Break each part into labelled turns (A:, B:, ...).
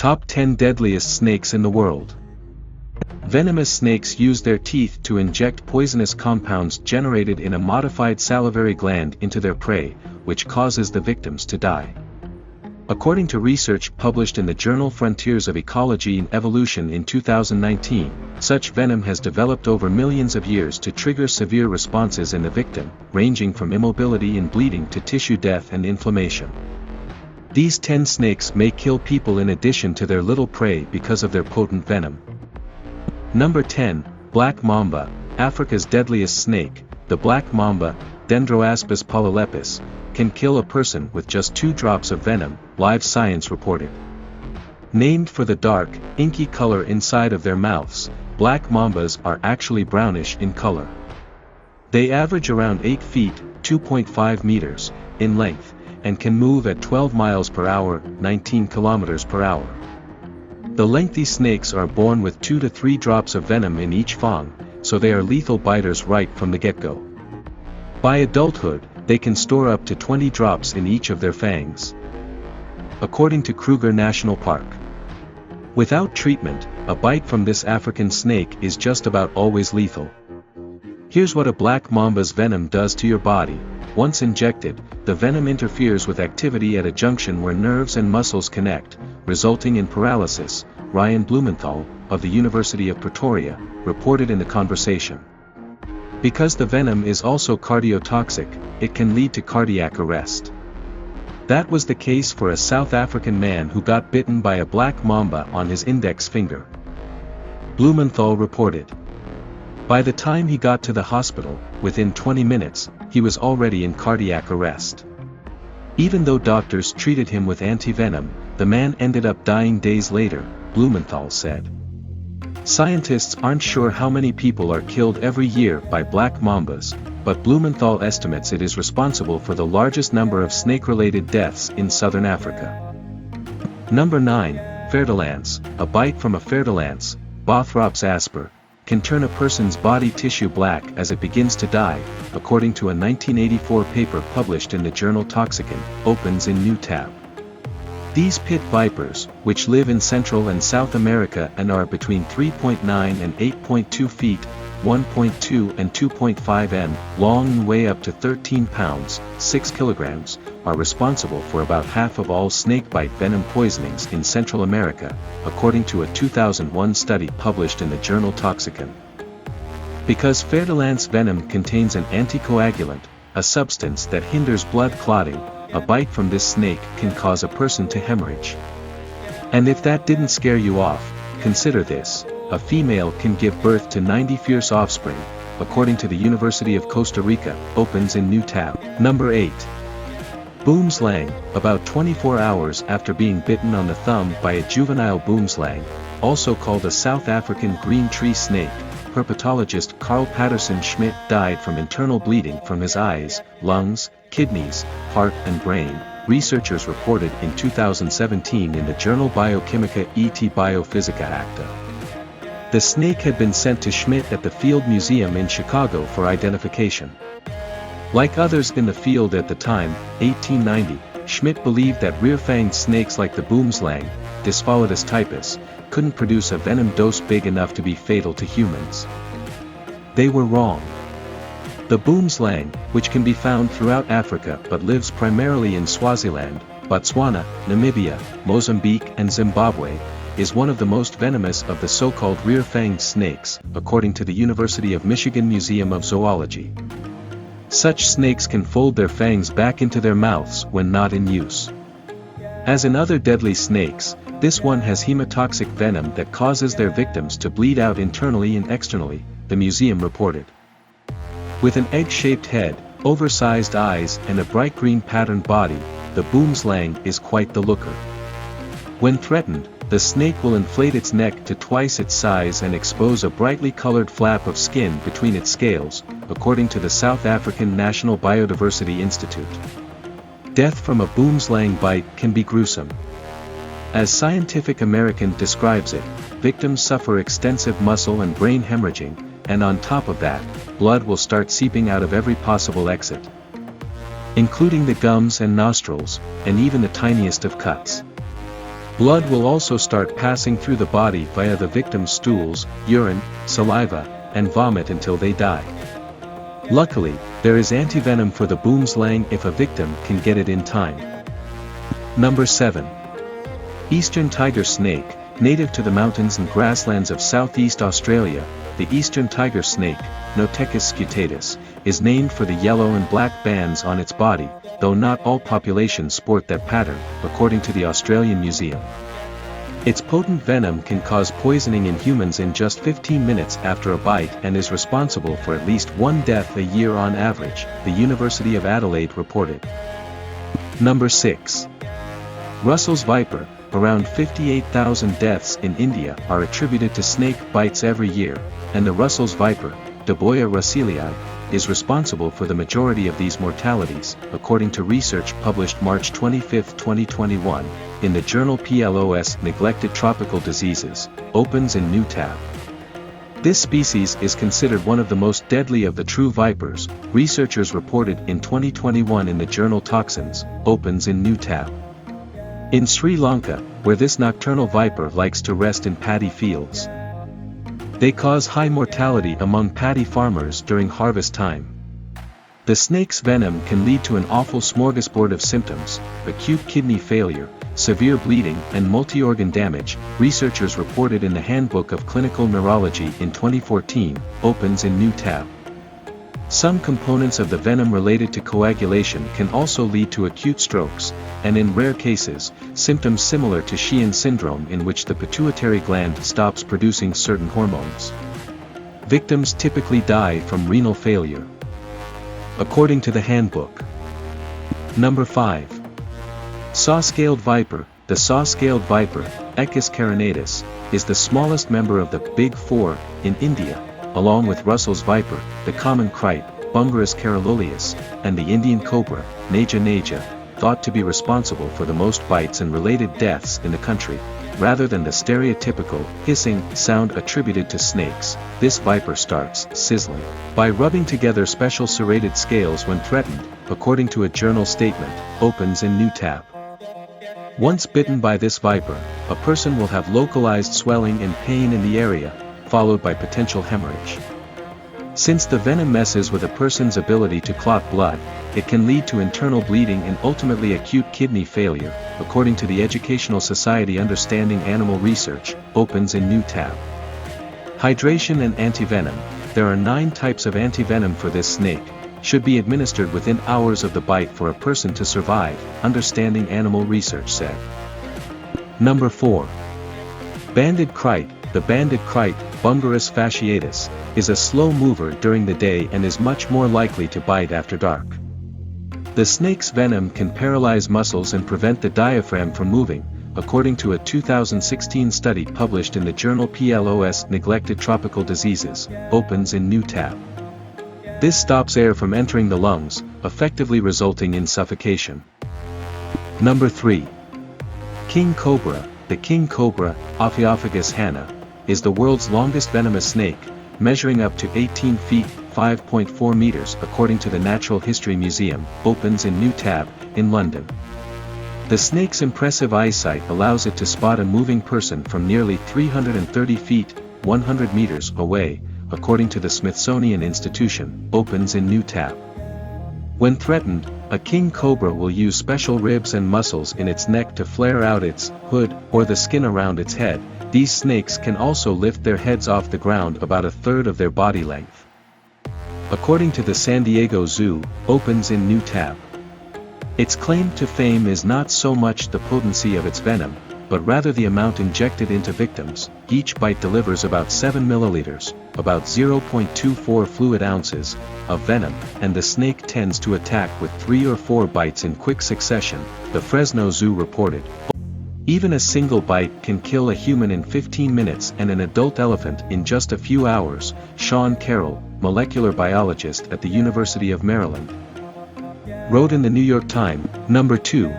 A: Top 10 Deadliest Snakes in the World. Venomous snakes use their teeth to inject poisonous compounds generated in a modified salivary gland into their prey, which causes the victims to die. According to research published in the journal Frontiers of Ecology and Evolution in 2019, such venom has developed over millions of years to trigger severe responses in the victim, ranging from immobility and bleeding to tissue death and inflammation. These 10 snakes may kill people in addition to their little prey because of their potent venom. Number 10, Black Mamba, Africa's deadliest snake. The black mamba, Dendroaspis polylepis, can kill a person with just 2 drops of venom, Live Science reported. Named for the dark, inky color inside of their mouths, black mambas are actually brownish in color. They average around 8 feet, 2.5 meters, in length, and can move at 12 miles per hour, 19 kilometers per hour. The lengthy snakes are born with 2 to 3 drops of venom in each fang, so they are lethal biters right from the get-go. By adulthood, they can store up to 20 drops in each of their fangs. According to Kruger National Park, without treatment, a bite from this African snake is just about always lethal. Here's what a black mamba's venom does to your body. Once injected, the venom interferes with activity at a junction where nerves and muscles connect, resulting in paralysis, Ryan Blumenthal, of the University of Pretoria, reported in The Conversation. Because the venom is also cardiotoxic, it can lead to cardiac arrest. That was the case for a South African man who got bitten by a black mamba on his index finger. Blumenthal reported. By the time he got to the hospital, within 20 minutes, he was already in cardiac arrest. Even though doctors treated him with antivenom, the man ended up dying days later, Blumenthal said. Scientists aren't sure how many people are killed every year by black mambas, but Blumenthal estimates it is responsible for the largest number of snake-related deaths in southern Africa. Number 9, Fer-de-lance. A bite from a fer-de-lance, Bothrops asper, can turn a person's body tissue black as it begins to die, according to a 1984 paper published in the journal Toxicon, opens in new tab. These pit vipers, which live in Central and South America and are between 3.9 and 8.2 feet, 1.2 and 2.5 m, long and weigh up to 13 pounds, 6 kilograms, are responsible for about half of all snakebite venom poisonings in Central America, according to a 2001 study published in the journal Toxicon. Because fer-de-lance venom contains an anticoagulant, a substance that hinders blood clotting, a bite from this snake can cause a person to hemorrhage. And if that didn't scare you off, consider this: a female can give birth to 90 fierce offspring, according to the University of Costa Rica, opens in new tab. Number 8. Boomslang. About 24 hours after being bitten on the thumb by a juvenile boomslang, also called a South African green tree snake, herpetologist Carl Patterson Schmidt died from internal bleeding from his eyes, lungs, kidneys, heart and brain, researchers reported in 2017 in the journal Biochimica et Biophysica Acta. The snake had been sent to Schmidt at the Field Museum in Chicago for identification. Like others in the field at the time, 1890, Schmidt believed that rear-fanged snakes like the boomslang, Dyspholetus typus, couldn't produce a venom dose big enough to be fatal to humans. They were wrong. The boomslang, which can be found throughout Africa but lives primarily in Swaziland, Botswana, Namibia, Mozambique and Zimbabwe, is one of the most venomous of the so-called rear-fanged snakes, according to the University of Michigan Museum of Zoology. Such snakes can fold their fangs back into their mouths when not in use. As in other deadly snakes, this one has hemotoxic venom that causes their victims to bleed out internally and externally, the museum reported. With an egg-shaped head, oversized eyes and a bright green patterned body, the boomslang is quite the looker. When threatened, the snake will inflate its neck to twice its size and expose a brightly colored flap of skin between its scales, according to the South African National Biodiversity Institute. Death from a boomslang bite can be gruesome. As Scientific American describes it, victims suffer extensive muscle and brain hemorrhaging, and on top of that, blood will start seeping out of every possible exit, including the gums and nostrils, and even the tiniest of cuts. Blood will also start passing through the body via the victim's stools, urine, saliva, and vomit until they die. Luckily, there is antivenom for the boomslang if a victim can get it in time. Number 7. Eastern tiger snake. Native to the mountains and grasslands of southeast Australia, the eastern tiger snake, Notechis scutatus, is named for the yellow and black bands on its body, though not all populations sport that pattern, according to the Australian Museum. Its potent venom can cause poisoning in humans in just 15 minutes after a bite and is responsible for at least one death a year on average, the University of Adelaide reported. Number 6. Russell's viper. Around 58,000 deaths in India are attributed to snake bites every year, and the Russell's viper, Daboia russellii, is responsible for the majority of these mortalities, according to research published March 25, 2021, in the journal PLOS Neglected Tropical Diseases, opens in new tab. This species is considered one of the most deadly of the true vipers, researchers reported in 2021 in the journal Toxins, opens in new tab. In Sri Lanka, where this nocturnal viper likes to rest in paddy fields, they cause high mortality among paddy farmers during harvest time. The snake's venom can lead to an awful smorgasbord of symptoms: acute kidney failure, severe bleeding, and multi-organ damage, researchers reported in the Handbook of Clinical Neurology in 2014, opens in new tab. Some components of the venom related to coagulation can also lead to acute strokes, and in rare cases, symptoms similar to Sheehan syndrome in which the pituitary gland stops producing certain hormones. Victims typically die from renal failure, according to the handbook. Number 5. Saw-scaled viper. The saw-scaled viper, Echis carinatus, is the smallest member of the Big Four in India, along with Russell's viper, the common kripe, Bungarus caerularius, and the Indian cobra, Naja naja, thought to be responsible for the most bites and related deaths in the country. Rather than the stereotypical, hissing, sound attributed to snakes, this viper starts sizzling by rubbing together special serrated scales when threatened, according to a journal statement, opens in new tab. Once bitten by this viper, a person will have localized swelling and pain in the area, followed by potential hemorrhage. Since the venom messes with a person's ability to clot blood, it can lead to internal bleeding and ultimately acute kidney failure, according to the Educational Society Understanding Animal Research, opens in new tab. Hydration and antivenom. There are 9 types of antivenom for this snake, should be administered within hours of the bite for a person to survive, Understanding Animal Research said. Number 4. Banded kripe. The banded kripe, Bungarus fasciatus, is a slow mover during the day and is much more likely to bite after dark. The snake's venom can paralyze muscles and prevent the diaphragm from moving, according to a 2016 study published in the journal PLOS Neglected Tropical Diseases, opens in new tab. This stops air from entering the lungs, effectively resulting in suffocation. Number 3. King cobra. The king cobra, Ophiophagus hanna, is the world's longest venomous snake, measuring up to 18 feet, 5.4 meters according to the Natural History Museum, opens in new tab, in London. The snake's impressive eyesight allows it to spot a moving person from nearly 330 feet, 100 meters away, according to the Smithsonian Institution, opens in new tab. When threatened, a king cobra will use special ribs and muscles in its neck to flare out its hood or the skin around its head. These snakes can also lift their heads off the ground about a third of their body length. According to the San Diego Zoo, opens in new tab. Its claim to fame is not so much the potency of its venom, but rather the amount injected into victims. Each bite delivers about 7 milliliters, about 0.24 fluid ounces, of venom, and the snake tends to attack with 3 or 4 bites in quick succession, the Fresno Zoo reported. Even a single bite can kill a human in 15 minutes and an adult elephant in just a few hours, Sean Carroll, molecular biologist at the University of Maryland, wrote in the New York Times. Number 2.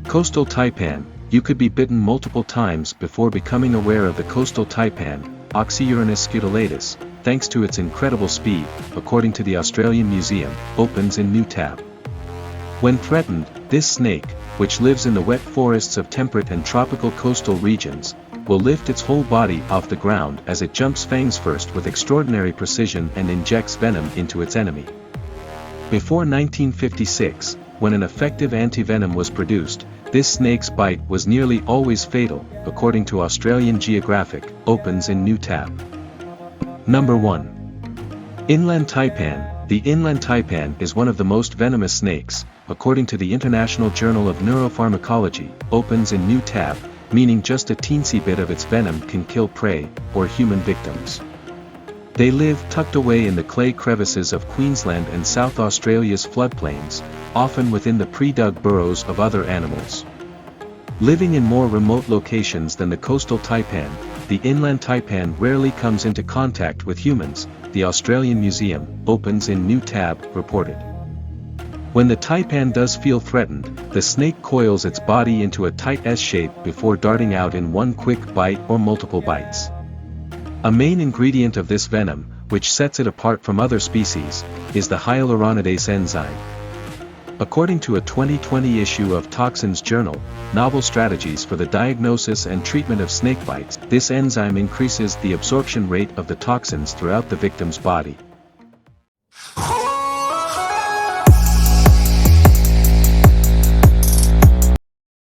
A: Coastal taipan. You could be bitten multiple times before becoming aware of the coastal taipan, Oxyurinus scutulatus, thanks to its incredible speed, according to the Australian Museum, opens in new tab. When threatened, this snake, which lives in the wet forests of temperate and tropical coastal regions, will lift its whole body off the ground as it jumps fangs first with extraordinary precision and injects venom into its enemy. Before 1956, when an effective antivenom was produced, this snake's bite was nearly always fatal, according to Australian Geographic, opens in new tab. Number 1. Inland taipan. The inland taipan is one of the most venomous snakes, according to the International Journal of Neuropharmacology, opens in new tab, meaning just a teensy bit of its venom can kill prey, or human victims. They live tucked away in the clay crevices of Queensland and South Australia's floodplains, often within the pre-dug burrows of other animals. Living in more remote locations than the coastal taipan, the inland taipan rarely comes into contact with humans, the Australian Museum, opens in new tab, reported. When the taipan does feel threatened, the snake coils its body into a tight S-shape before darting out in one quick bite or multiple bites. A main ingredient of this venom, which sets it apart from other species, is the hyaluronidase enzyme. According to a 2020 issue of Toxins Journal, Novel Strategies for the Diagnosis and Treatment of Snakebites, this enzyme increases the absorption rate of the toxins throughout the victim's body.